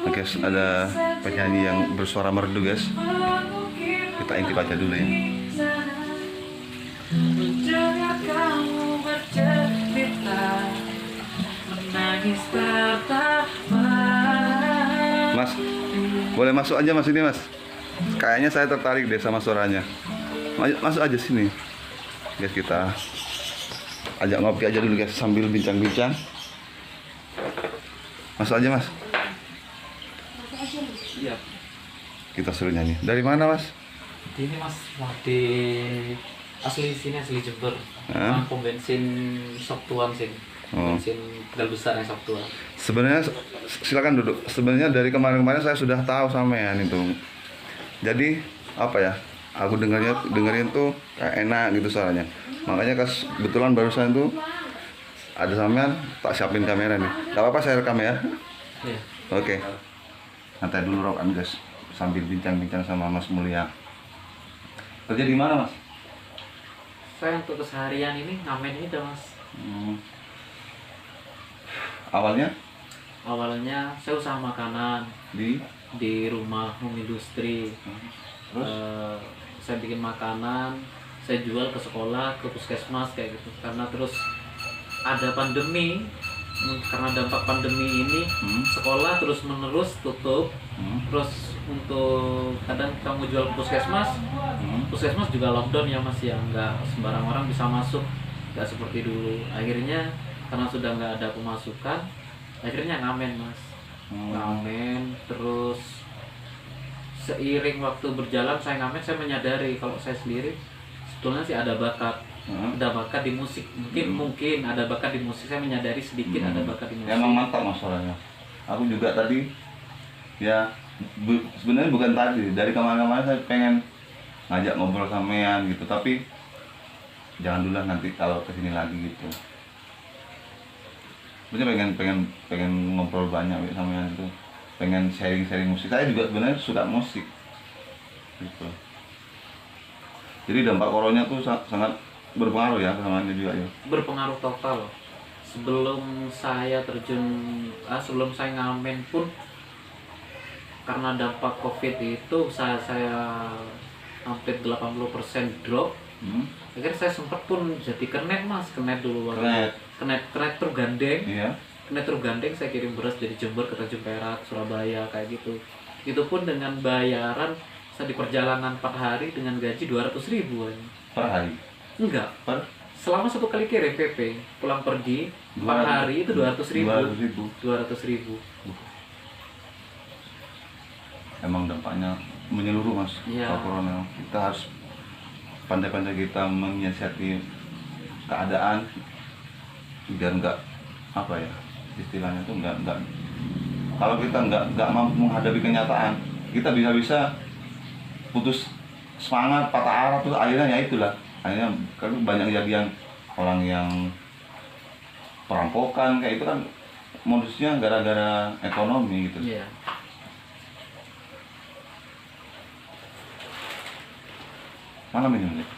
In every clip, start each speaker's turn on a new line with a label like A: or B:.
A: Guys, ada penyanyi yang bersuara merdu guys. Kita intip aja dulu ya.
B: Mendengar kamu bercerita, menangis pertama.
A: Mas, boleh masuk aja mas ini mas. Kayaknya saya tertarik deh sama suaranya. Masuk aja sini. Guys, kita ajak ngopi aja dulu guys sambil bincang-bincang. Masuk aja mas.
B: Iya.
A: Kita suruh nyanyi. Dari mana mas?
B: Ini mas, di asli sini, asli Jember. Pom bensin Sabtuan sini. Bensin Tegal Besar yang Sabtuan.
A: Sebenarnya silakan duduk. Sebenarnya dari kemarin-kemarin saya sudah tahu sampean itu. Jadi apa ya? Aku dengerin tuh kayak enak gitu suaranya. Makanya kebetulan barusan tuh ada sampean, tak siapin kamera nih. Gak apa-apa saya rekam ya.
B: Iya.
A: Oke. Santai dulu rokan guys. Sambil bincang-bincang sama Mas Mulia. Kerja di mana mas?
B: Saya untuk keseharian ini ngamen itu mas.
A: Awalnya?
B: Awalnya saya usaha makanan di rumah home industri.
A: Terus?
B: Saya bikin makanan, saya jual ke sekolah, ke puskesmas kayak gitu. Karena terus ada pandemi, karena dampak pandemi ini sekolah terus menerus tutup. Terus untuk kadang kamu jual ke puskesmas, puskesmas juga lockdown ya mas ya, nggak sembarang orang bisa masuk, nggak seperti dulu. Akhirnya karena sudah nggak ada pemasukan, akhirnya ngamen mas. Ngamen terus seiring waktu berjalan saya ngamen, saya menyadari kalau saya sendiri sebetulnya sih ada bakat di musik. Mungkin ada bakat di musik, saya menyadari sedikit ada bakat di musik.
A: Emang mantap mas suaranya. Aku juga tadi ya sebenarnya bukan tadi, dari kemarin-kemarin saya pengen ngajak ngobrol sampean gitu, tapi jangan dulu lah, nanti kalau kesini lagi gitu. Sebenarnya pengen ngobrol banyak sampean itu, pengen sharing musik. Saya juga sebenarnya suka musik gitu. Jadi dampak corona tuh sangat berpengaruh ya sama Anda juga ya.
B: Berpengaruh total. Sebelum saya ngamen pun, karena dampak COVID itu saya hampir 80% drop. Akhirnya saya sempat pun jadi kernet mas, kernet dulu. Kernet truk gandeng.
A: Iya.
B: Kernet truk gandeng, saya kirim beras dari Jember ke Tanjung Perak, Surabaya kayak gitu. Itu pun dengan bayaran saya di perjalanan 4 hari dengan gaji 200.000 aja.
A: Per hari?
B: Enggak. Selama 1 kali kirim PP, pulang pergi 4 hari itu 200.000. 200.000. Emang dampaknya menyeluruh mas. Iya.
A: Corona. Kita harus pandai-pandai kita menyiasati keadaan biar nggak apa ya istilahnya tuh nggak kalau kita nggak mampu menghadapi kenyataan, kita bisa putus semangat, patah arah, tuh akhirnya ya itulah, akhirnya kan banyak kejadian orang yang perampokan kayak itu kan modusnya gara-gara ekonomi gitu.
B: Iya.
A: Mana minum nih?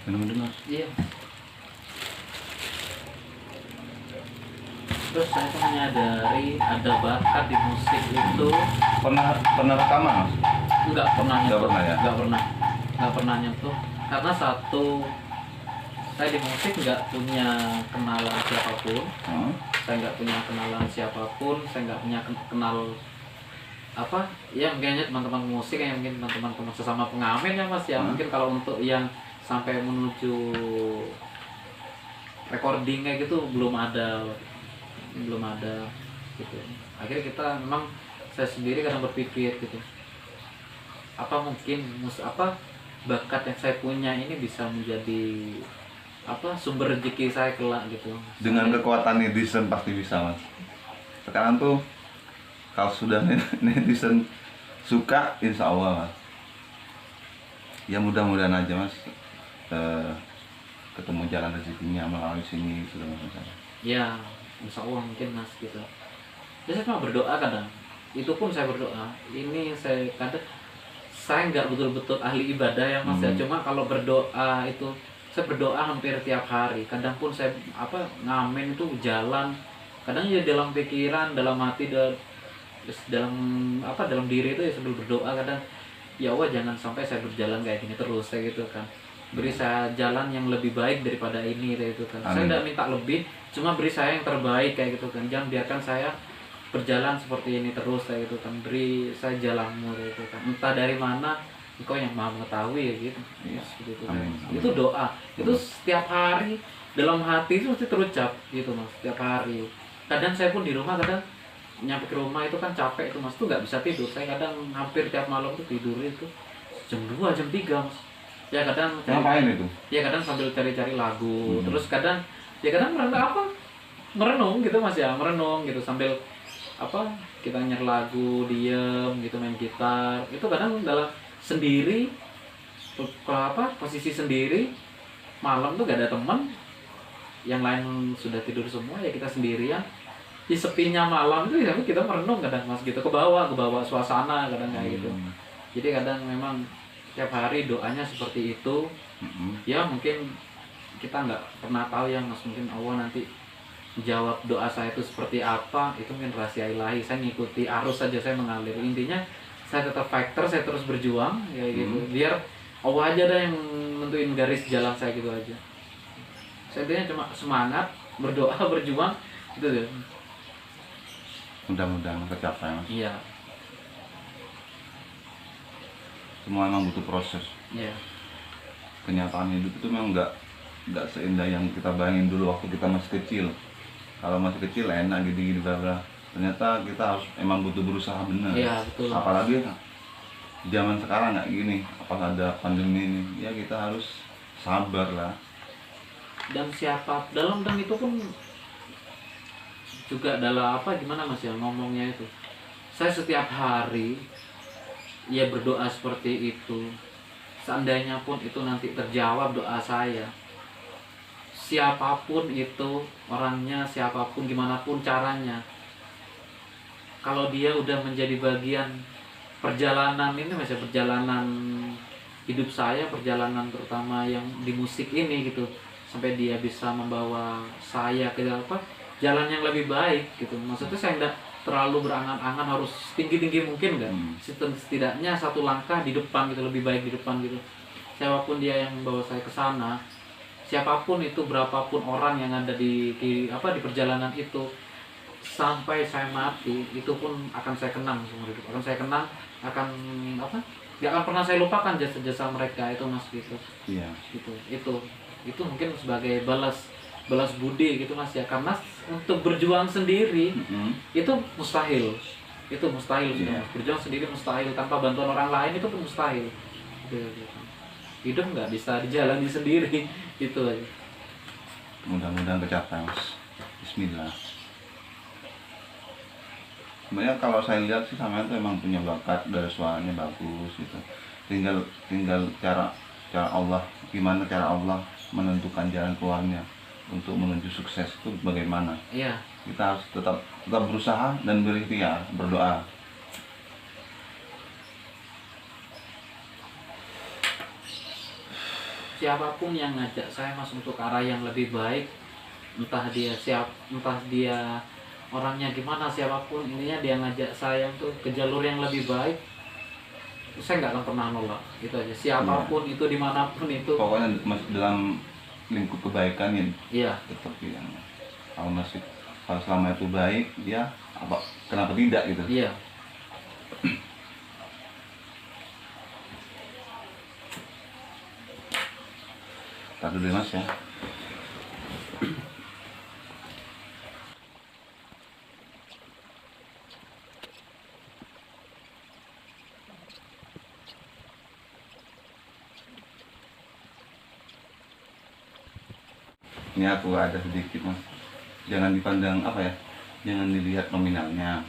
A: Minum dulu mas.
B: Iya. Terus saya tuh menyadari ada bakat di musik itu.
A: Pernah rekaman mas?
B: Nggak pernah nyentuh.
A: Nggak pernah ya?
B: Nggak pernah nyentuh. Karena satu, saya di musik nggak punya kenalan siapapun. Saya nggak punya kenalan siapapun. Saya nggak punya kenal apa ya, mungkin teman-teman musik ya, mungkin teman-teman sesama pengamen ya mas ya. Mungkin kalau untuk yang sampai menuju recording kayak gitu belum ada gitu. Akhirnya kita memang, saya sendiri kadang berpikir gitu, apa mungkin bakat yang saya punya ini bisa menjadi sumber rezeki saya kelak gitu.
A: Dengan kekuatan netizen pasti bisa mas. Sekarang tuh kalau sudah netizen suka, insya Allah mas. Ya mudah-mudahan aja mas ketemu jalan rezekinya melalui sini sudah mas.
B: Ya insya Allah mungkin mas gitu. Saya cuma berdoa kadang. Itu pun saya berdoa. Ini saya nggak betul-betul ahli ibadah ya mas ya. Cuma kalau berdoa itu saya berdoa hampir tiap hari. Kadang pun saya ngamen itu jalan kadang ya dalam pikiran, dalam hati, dalam apa, dalam diri itu ya sambil berdoa kadang, ya Allah jangan sampai saya berjalan kayak gini terus kayak gitu kan, beri saya jalan yang lebih baik daripada ini kayak gitu kan. Saya
A: Amin.
B: tidak minta lebih, cuma beri saya yang terbaik kayak gitu kan, jangan biarkan saya berjalan seperti ini terus kayak gitu kan, beri saya jalanmu kayak gitu kan, entah dari mana engkau yang maha mengetahui ya gitu.
A: Iya.
B: Seperti itu kan.
A: Amin. Amin.
B: Itu doa, itu setiap hari dalam hati itu mesti terucap gitu mas, setiap hari. Kadang saya pun di rumah kadang nyampe ke rumah itu kan capek itu mas, tuh nggak bisa tidur, saya kadang hampir tiap malam tuh tidur itu jam 2 jam 3 mas, ya kadang
A: Ngapain itu?
B: ya kadang sambil cari-cari lagu, terus kadang ya kadang merenung gitu mas ya, merenung gitu sambil apa, kita nyer lagu, diem gitu, main gitar itu kadang dalam sendiri, kalau apa posisi sendiri, malam tuh gak ada teman, yang lain sudah tidur semua, ya kita sendirian di sepinya malam itu ya kita merenung kadang mas gitu, ke bawah suasana kadang kayak gitu. Jadi kadang memang tiap hari doanya seperti itu. Ya mungkin kita nggak pernah tahu ya mas, mungkin Allah nanti jawab doa saya itu seperti apa, itu mungkin rahasia ilahi. Saya ngikuti arus saja, saya mengalir, intinya saya tetap fighter, saya terus berjuang ya gitu, biar Allah aja dah yang nentuin garis jalan saya gitu aja. Saya intinya cuma semangat, berdoa, berjuang gitu deh.
A: Mudah-mudahan tercapai mas.
B: Iya.
A: Semua memang butuh proses.
B: Iya.
A: Kenyataan hidup itu memang nggak seindah yang kita bayangin dulu waktu kita masih kecil. Kalau masih kecil enak gini-gini bla bla. Ternyata kita harus emang butuh berusaha benar.
B: Iya betul.
A: Apalagi zaman sekarang nggak gini, apakah ada pandemi ini, ya kita harus sabar lah.
B: Dan siapa dalam, dan itu pun juga dalam apa, gimana mas ya ngomongnya itu, saya setiap hari ya berdoa seperti itu. Seandainya pun itu nanti terjawab doa saya, siapapun itu orangnya, siapapun gimana pun caranya, kalau dia udah menjadi bagian perjalanan ini mas ya, perjalanan hidup saya, perjalanan terutama yang di musik ini gitu, sampai dia bisa membawa saya ke apa, jalan yang lebih baik gitu. Maksudnya saya enggak terlalu berangan-angan harus tinggi-tinggi mungkin kan, setidaknya satu langkah di depan gitu, lebih baik di depan gitu. Siapapun dia yang membawa saya ke sana, siapapun itu, berapapun orang yang ada di apa di perjalanan itu, sampai saya mati itu pun akan saya kenang seumur hidup, akan saya kenang, akan apa, nggak akan pernah saya lupakan jasa-jasa mereka itu mas gitu.
A: Iya.
B: Itu mungkin sebagai balas budi gitu mas ya, karena untuk berjuang sendiri itu mustahil, sudah,
A: Iya.
B: mas. Berjuang sendiri mustahil, tanpa bantuan orang lain itu pun mustahil gitu. Hidup nggak bisa dijalani sendiri itu aja.
A: Mudah-mudahan tercapai mas. Bismillah. Sebenarnya kalau saya lihat sih sama itu emang punya bakat, dari suaranya bagus gitu. Tinggal cara Allah, gimana cara Allah menentukan jalan keluarnya untuk menuju sukses itu bagaimana.
B: Iya.
A: Kita harus tetap berusaha dan berikhtiar, berdoa.
B: Siapapun yang ngajak saya mas untuk arah yang lebih baik, entah dia orangnya gimana, siapapun intinya dia ngajak saya untuk ke jalur yang lebih baik, saya nggak akan pernah nolak, itu aja. Siapapun itu, dimanapun itu,
A: Pokoknya masih dalam lingkup kebaikan ya.
B: iya.
A: Tetap yang kalau selama itu baik, ya apa kenapa tidak gitu.
B: Iya.
A: Tadi dulu mas ya. Ini aku ada sedikit mas. Jangan dipandang apa ya, jangan dilihat nominalnya.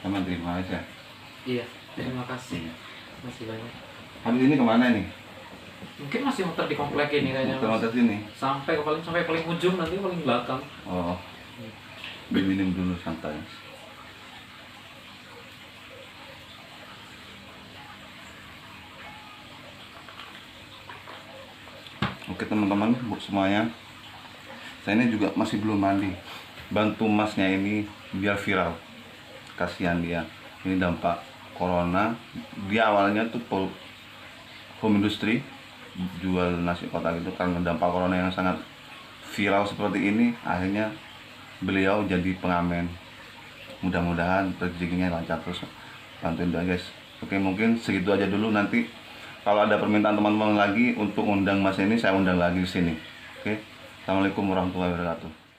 A: Sama terima kasih ya.
B: Iya, terima kasih.
A: Iya.
B: Masih banyak.
A: Habis ini kemana nih?
B: Mungkin masih muter di komplek ini kayaknya. Mas.
A: Muter-muter sini.
B: Sampai paling ujung, nanti paling belakang.
A: Oh, minum dulu santai. Oke teman-teman, buat semuanya, saya ini juga masih belum mandi. bantu masnya ini biar viral. Kasihan dia, ini dampak corona. Dia awalnya tuh home industry, jual nasi kotak itu, karena dampak corona yang sangat viral seperti ini, akhirnya beliau jadi pengamen. Mudah-mudahan rezekinya lancar terus, bantuin doa guys. Oke, mungkin segitu aja dulu. Nanti kalau ada permintaan teman-teman lagi untuk undang mas ini, saya undang lagi di sini. Oke, assalamualaikum warahmatullahi wabarakatuh.